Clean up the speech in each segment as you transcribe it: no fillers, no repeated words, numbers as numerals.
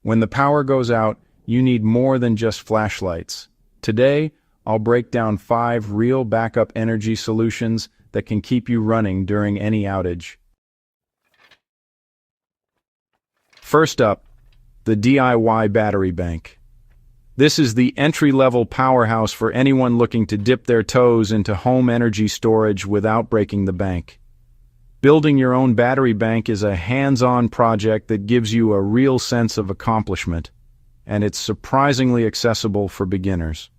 When the power goes out, you need more than just flashlights. Today, I'll break down 5 real backup energy solutions that can keep you running during any outage. First up, the DIY battery bank. This is the entry-level powerhouse for anyone looking to dip their toes into home energy storage without breaking the bank. Building your own battery bank is a hands-on project that gives you a real sense of accomplishment, and it's surprisingly accessible for beginners.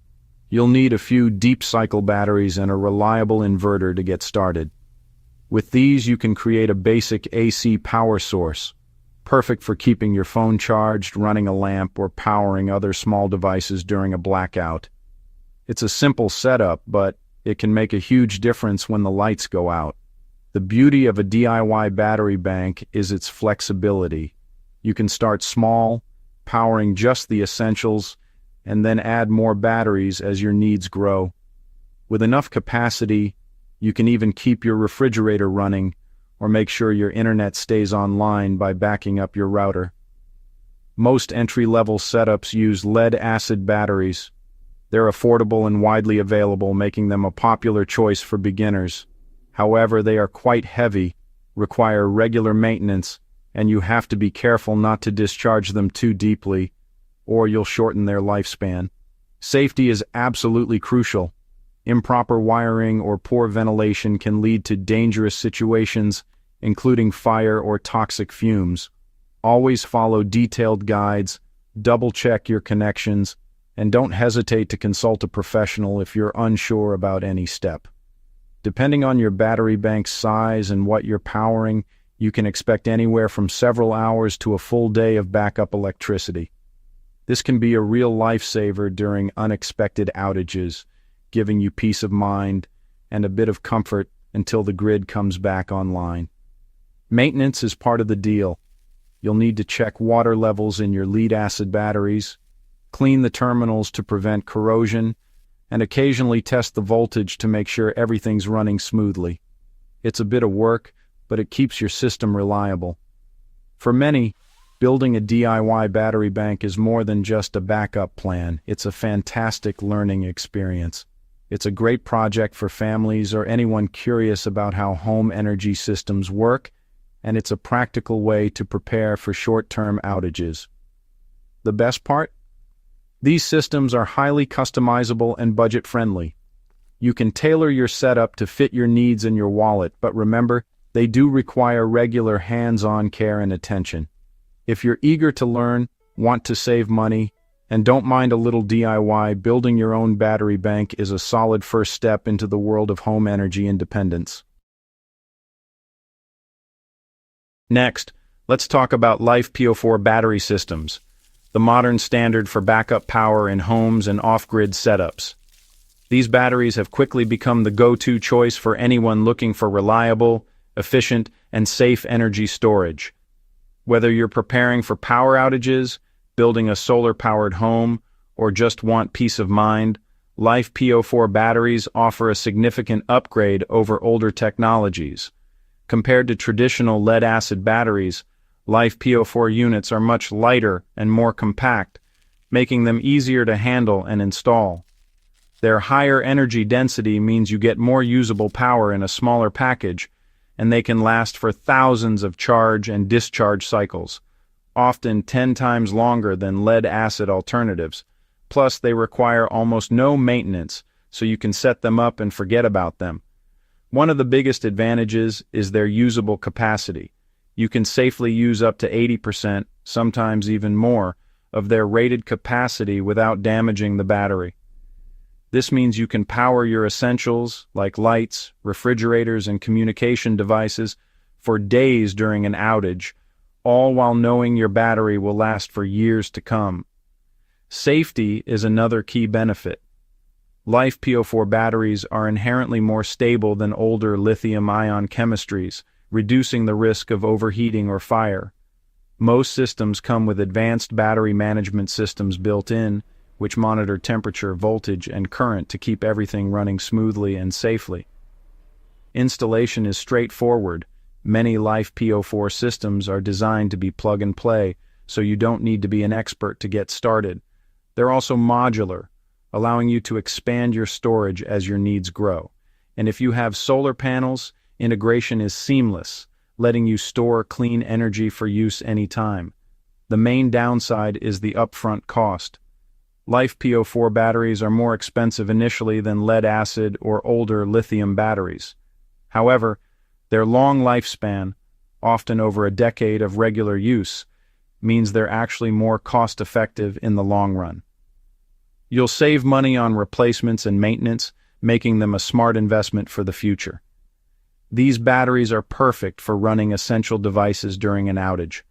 You'll need a few deep-cycle batteries and a reliable inverter to get started. With these, you can create a basic AC power source, perfect for keeping your phone charged, running a lamp, or powering other small devices during a blackout. It's a simple setup, but it can make a huge difference when the lights go out. The beauty of a DIY battery bank is its flexibility. You can start small, powering just the essentials, and then add more batteries as your needs grow. With enough capacity, you can even keep your refrigerator running or make sure your internet stays online by backing up your router. Most entry-level setups use lead-acid batteries. They're affordable and widely available, making them a popular choice for beginners. However, they are quite heavy, require regular maintenance, and you have to be careful not to discharge them too deeply, or you'll shorten their lifespan. Safety is absolutely crucial. Improper wiring or poor ventilation can lead to dangerous situations, including fire or toxic fumes. Always follow detailed guides, double-check your connections, and don't hesitate to consult a professional if you're unsure about any step. Depending on your battery bank's size and what you're powering, you can expect anywhere from several hours to a full day of backup electricity. This can be a real lifesaver during unexpected outages, giving you peace of mind and a bit of comfort until the grid comes back online. Maintenance is part of the deal. You'll need to check water levels in your lead-acid batteries, clean the terminals to prevent corrosion, and occasionally test the voltage to make sure everything's running smoothly. It's a bit of work, but it keeps your system reliable. For many, building a DIY battery bank is more than just a backup plan. It's a fantastic learning experience. It's a great project for families or anyone curious about how home energy systems work, and it's a practical way to prepare for short-term outages. The best part? These systems are highly customizable and budget-friendly. You can tailor your setup to fit your needs and your wallet, but remember, they do require regular hands-on care and attention. If you're eager to learn, want to save money, and don't mind a little DIY, building your own battery bank is a solid first step into the world of home energy independence. Next, let's talk about LiFePO4 battery systems, the modern standard for backup power in homes and off-grid setups. These batteries have quickly become the go-to choice for anyone looking for reliable, efficient, and safe energy storage. Whether you're preparing for power outages, building a solar-powered home, or just want peace of mind, LiFePO4 batteries offer a significant upgrade over older technologies. Compared to traditional lead-acid batteries, LiFePO4 units are much lighter and more compact, making them easier to handle and install. Their higher energy density means you get more usable power in a smaller package, and they can last for thousands of charge and discharge cycles, often 10 times longer than lead-acid alternatives. Plus, they require almost no maintenance, so you can set them up and forget about them. One of the biggest advantages is their usable capacity. You can safely use up to 80%, sometimes even more, of their rated capacity without damaging the battery. This means you can power your essentials, like lights, refrigerators, and communication devices, for days during an outage, all while knowing your battery will last for years to come. Safety is another key benefit. LiFePO4 batteries are inherently more stable than older lithium-ion chemistries, reducing the risk of overheating or fire. Most systems come with advanced battery management systems built in, which monitor temperature, voltage, and current to keep everything running smoothly and safely. Installation is straightforward. Many LiFePO4 systems are designed to be plug-and-play, so you don't need to be an expert to get started. They're also modular, allowing you to expand your storage as your needs grow. And if you have solar panels, integration is seamless, letting you store clean energy for use anytime. The main downside is the upfront cost. LiFePO4 batteries are more expensive initially than lead-acid or older lithium batteries. However, their long lifespan, often over a decade of regular use, means they're actually more cost-effective in the long run. You'll save money on replacements and maintenance, making them a smart investment for the future. These batteries are perfect for running essential devices during an outage.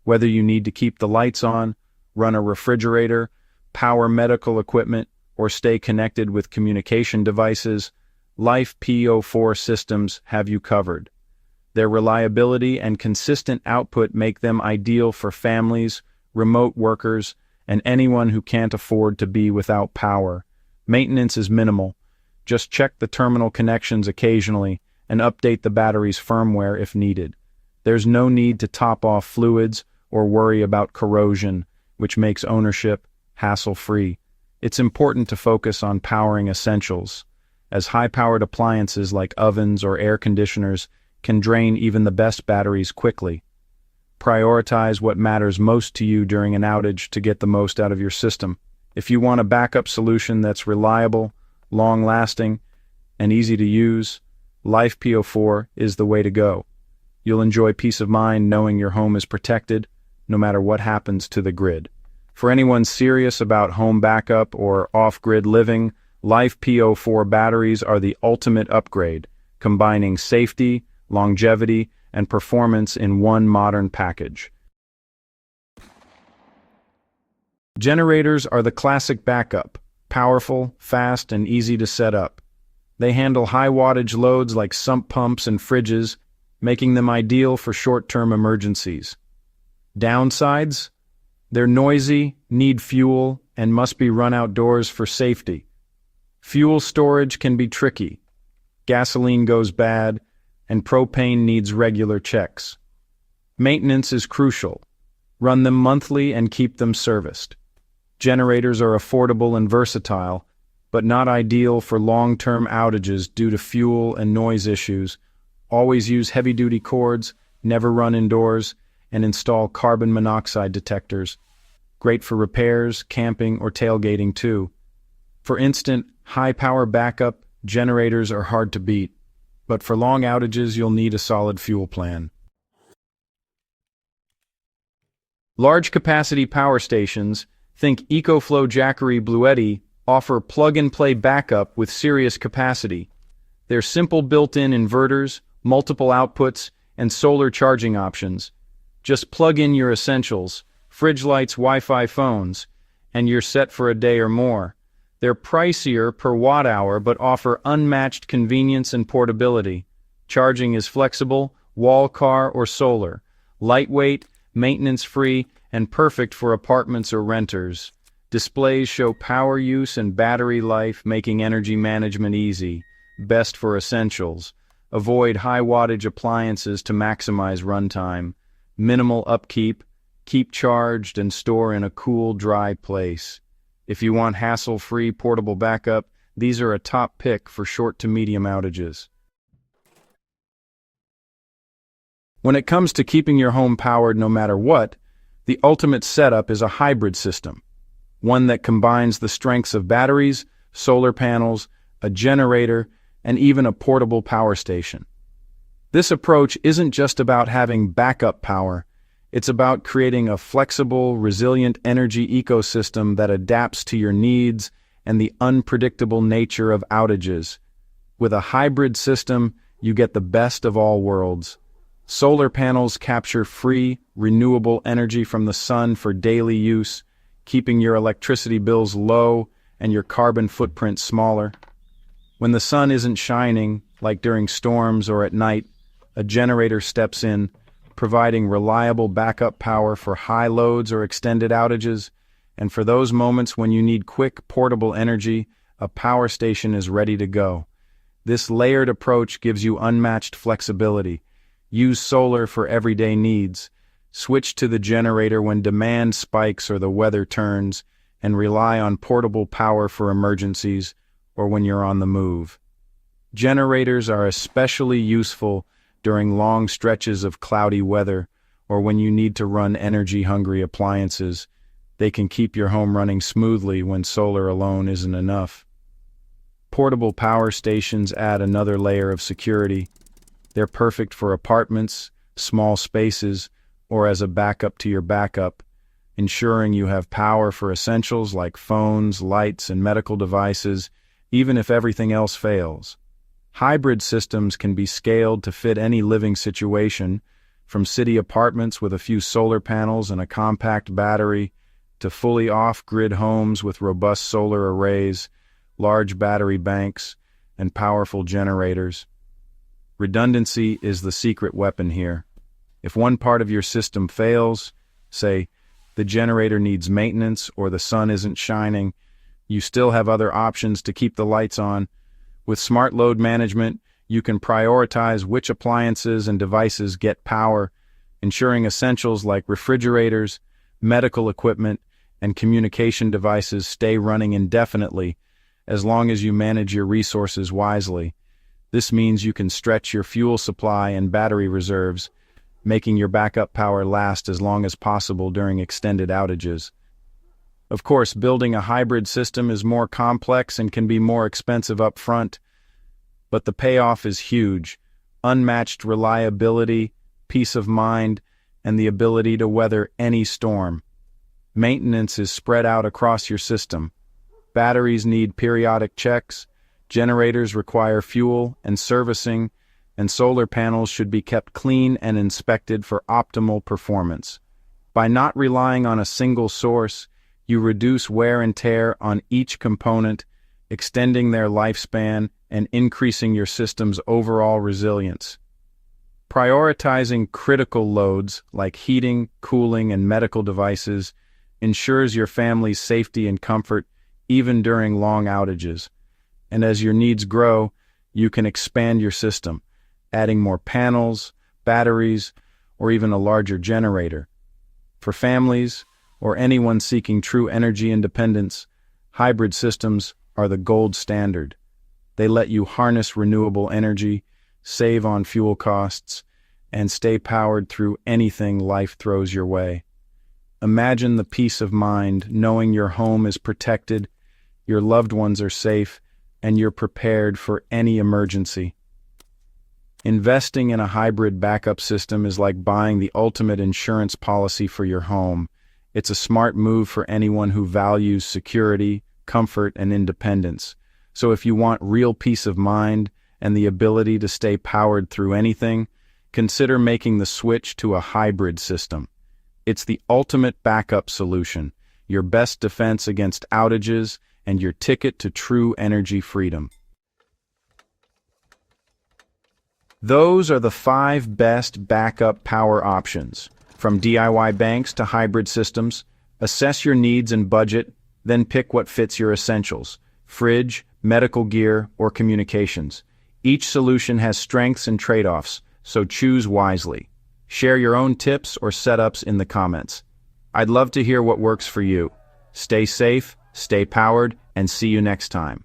Whether you need to keep the lights on, run a refrigerator, power medical equipment, or stay connected with communication devices, LiFePO4 systems have you covered. Their reliability and consistent output make them ideal for families, remote workers, and anyone who can't afford to be without power. Maintenance is minimal. Just check the terminal connections occasionally and update the battery's firmware if needed. There's no need to top off fluids or worry about corrosion, which makes ownership hassle-free. It's important to focus on powering essentials, as high-powered appliances like ovens or air conditioners can drain even the best batteries quickly. Prioritize what matters most to you during an outage to get the most out of your system. If you want a backup solution that's reliable, long-lasting, and easy to use, LiFePO4 is the way to go. You'll enjoy peace of mind knowing your home is protected, no matter what happens to the grid. For anyone serious about home backup or off-grid living, LiFePO4 batteries are the ultimate upgrade, combining safety, longevity, and performance in one modern package. Generators are the classic backup, powerful, fast, and easy to set up. They handle high wattage loads like sump pumps and fridges, making them ideal for short-term emergencies. Downsides? They're noisy, need fuel, and must be run outdoors for safety. Fuel storage can be tricky. Gasoline goes bad, and propane needs regular checks. Maintenance is crucial. Run them monthly and keep them serviced. Generators are affordable and versatile, but not ideal for long-term outages due to fuel and noise issues. Always use heavy-duty cords, never run indoors, and install carbon monoxide detectors. Great for repairs, camping, or tailgating too. For instant, high-power backup, generators are hard to beat, but for long outages you'll need a solid fuel plan. Large-capacity power stations, think EcoFlow Jackery Bluetti, offer plug-and-play backup with serious capacity. They're simple built-in inverters, multiple outputs, and solar charging options. Just plug in your essentials, fridge lights, Wi-Fi phones, and you're set for a day or more. They're pricier per watt-hour but offer unmatched convenience and portability. Charging is flexible, wall car or solar, lightweight, maintenance-free, and perfect for apartments or renters. Displays show power use and battery life, making energy management easy. Best for essentials. Avoid high-wattage appliances to maximize runtime. Minimal upkeep. Keep charged and store in a cool, dry place. If you want hassle-free portable backup, these are a top pick for short to medium outages. When it comes to keeping your home powered no matter what, the ultimate setup is a hybrid system, one that combines the strengths of batteries, solar panels, a generator, and even a portable power station. This approach isn't just about having backup power, it's about creating a flexible, resilient energy ecosystem that adapts to your needs and the unpredictable nature of outages. With a hybrid system, you get the best of all worlds. Solar panels capture free, renewable energy from the sun for daily use, keeping your electricity bills low and your carbon footprint smaller. When the sun isn't shining, like during storms or at night, a generator steps in, providing reliable backup power for high loads or extended outages, and for those moments when you need quick, portable energy, a power station is ready to go. This layered approach gives you unmatched flexibility. Use solar for everyday needs. Switch to the generator when demand spikes or the weather turns, and rely on portable power for emergencies or when you're on the move. Generators are especially useful during long stretches of cloudy weather or when you need to run energy-hungry appliances. They can keep your home running smoothly when solar alone isn't enough. Portable power stations add another layer of security. They're perfect for apartments, small spaces, or as a backup to your backup, ensuring you have power for essentials like phones, lights, and medical devices, even if everything else fails. Hybrid systems can be scaled to fit any living situation, from city apartments with a few solar panels and a compact battery, to fully off-grid homes with robust solar arrays, large battery banks, and powerful generators. Redundancy is the secret weapon here. If one part of your system fails, say, the generator needs maintenance or the sun isn't shining, you still have other options to keep the lights on. With smart load management, you can prioritize which appliances and devices get power, ensuring essentials like refrigerators, medical equipment, and communication devices stay running indefinitely, as long as you manage your resources wisely. This means you can stretch your fuel supply and battery reserves, making your backup power last as long as possible during extended outages. Of course, building a hybrid system is more complex and can be more expensive up front, but the payoff is huge: unmatched reliability, peace of mind, and the ability to weather any storm. Maintenance is spread out across your system. Batteries need periodic checks, generators require fuel and servicing, and solar panels should be kept clean and inspected for optimal performance. By not relying on a single source, you reduce wear and tear on each component, extending their lifespan and increasing your system's overall resilience. Prioritizing critical loads like heating, cooling, and medical devices ensures your family's safety and comfort even during long outages. And as your needs grow, you can expand your system, adding more panels, batteries, or even a larger generator. For families, or anyone seeking true energy independence, hybrid systems are the gold standard. They let you harness renewable energy, save on fuel costs, and stay powered through anything life throws your way. Imagine the peace of mind knowing your home is protected, your loved ones are safe, and you're prepared for any emergency. Investing in a hybrid backup system is like buying the ultimate insurance policy for your home. It's a smart move for anyone who values security, comfort, and independence. So if you want real peace of mind and the ability to stay powered through anything, consider making the switch to a hybrid system. It's the ultimate backup solution, your best defense against outages, and your ticket to true energy freedom. Those are the 5 best backup power options. From DIY banks to hybrid systems, assess your needs and budget, then pick what fits your essentials: fridge, medical gear, or communications. Each solution has strengths and trade-offs, so choose wisely. Share your own tips or setups in the comments. I'd love to hear what works for you. Stay safe, stay powered, and see you next time.